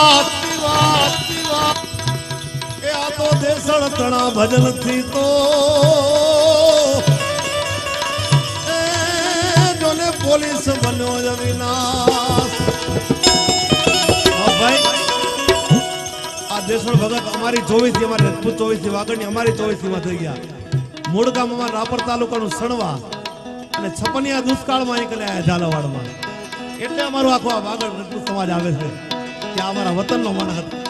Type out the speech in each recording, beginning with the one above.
વાત એ આ તો દેસળ તણા ભજન થી તો એ જોને પોલીસ બન્યો અવિનાશ ભાઈ આ દેસળ ભગત અમારી 24 થી અમારી રજપૂત 24 થી વાગડની અમારી 24 માં થઈ ગયા મૂળ ગામ અમારા રાપર તાલુકાનું સણવા અને છપનિયા દુષ્કાળમાં નીકળ્યા ઝાલાવાડમાં એટલે અમારું આખો આ વાગડ રજપૂત સમાજ આવે છે કે અમારા વતનનો માણસ હતો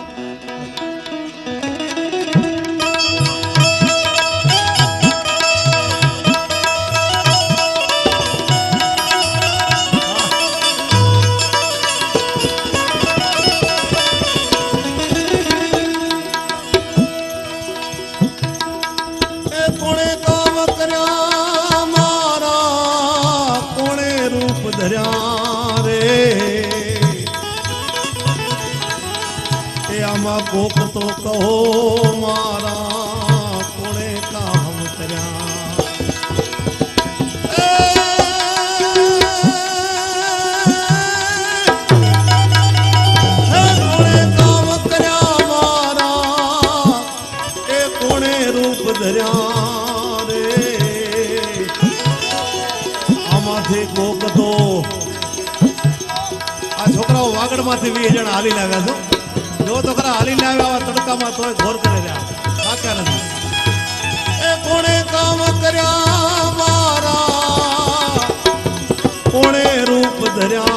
कोक तो कहो मारा कोणे काम कर्या कोणे काम कर्या मारा ए कोणे रूप धर्या रे आमाथी कोक तो आ छोकराओ वागड़ माथी 20 जण हाली लाव्या छो जो तो खरा हाली ना आवा तड़का में तो घोर करे रहा बाक्या नहीं ए कोणे काम कर्या मारा कोणे रूप धर्या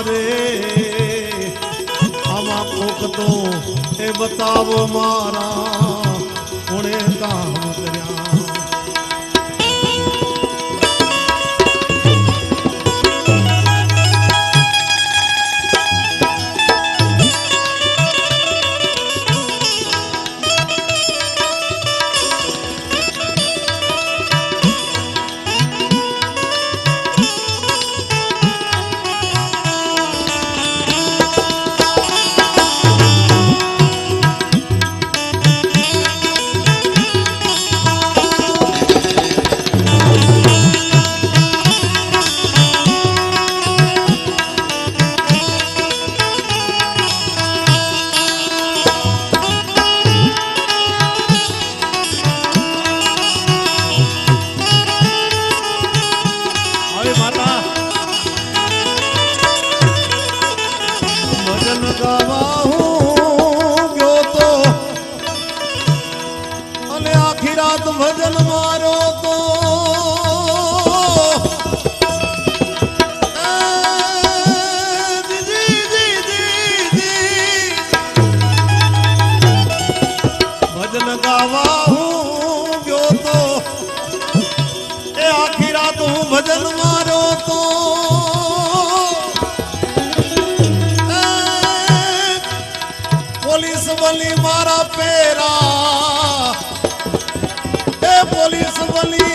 रे आमा कोक तो ए बताव मारा कोणे काम कर्या भजन मारो तो भजन गावा हूँ गयो तो ए आखी रात हूँ भजन मारो तो पुलिस बली मारा पेरा पुलिस बली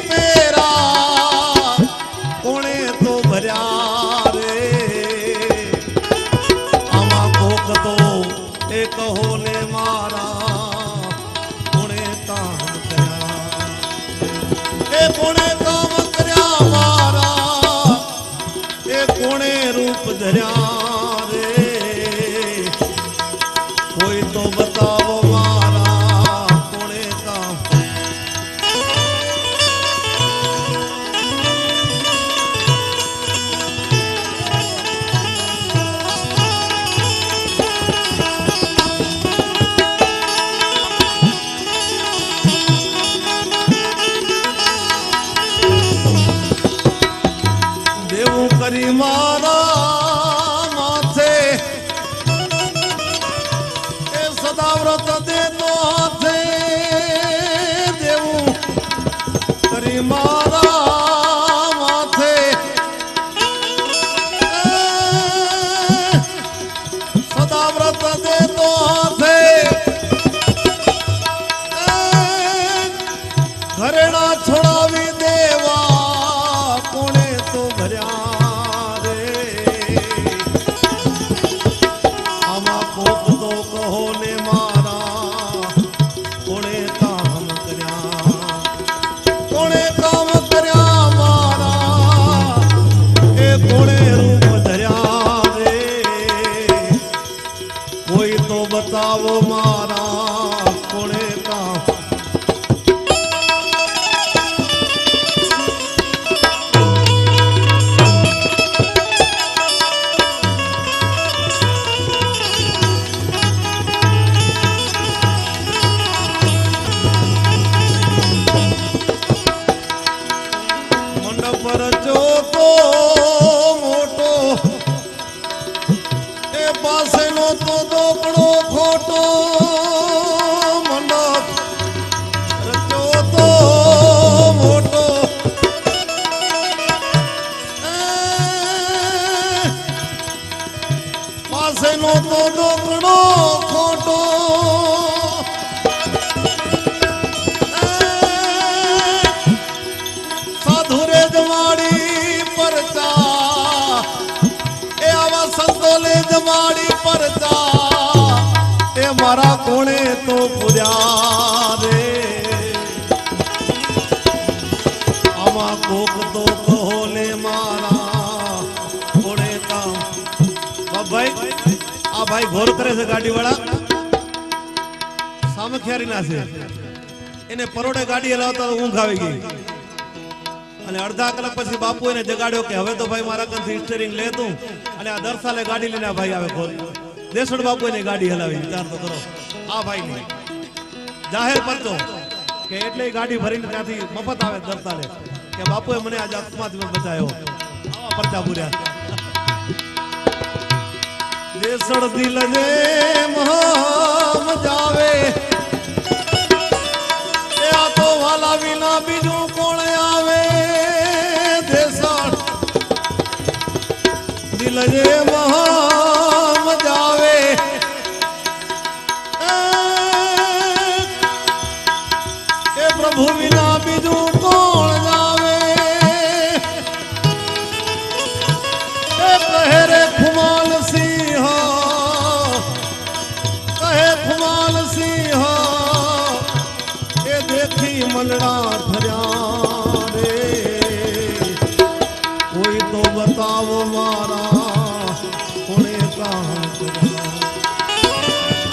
पेरा कोणे तो भर्या रे आमा कोक तो एक होले मारा कोणे काम कर्या ए कोणे काम कर्या मारा ए कोणे रूप धर्या रे कोई तो बताओ करी मारा माथे ए सदा व्रत दे तो हाथे देवू करी मारा माथे सदा व्रत दे तो हाथे घरेणा छोड़ावी देवा कोणे तो भर्या कोणे काम કોઈ તો બતાવો મારા કોણે કામ મારા કોણે તો પૂર્યા રે આમાં કોક તો કહો ને મારા કોણે કામ ભાઈ આ ભાઈ ઘોર કરે છે ગાડી વાળા સામે ખેરી ના છે એને પરોડે ગાડી હલાવતા ઊંઘ આવી ગઈ અને અડધા કલાક પછી બાપુ એને જગાડ્યો કે હવે તો ભાઈ મારા કંથી સ્ટીરિંગ લે તું અને આ દરસાલે ગાડી લઈને ભાઈ આવે ઘોર દેસડ બાપુ એને ગાડી હલાવી વિચાર તો કરો આ ભાઈ ની જાહેર પરચો કે એટલે ગાડી ભરીને ત્યાંથી મફત આવે દરસાલે કે બાપુએ મને આજ અકસ્માતમાં બચાવ્યો આવા પરચા પૂર્યા દેસડ દિલ ને મહમ જાવે એ આ તો વાલા વિના બીજું કોણ આવે દેસડ દિલ ને મહમ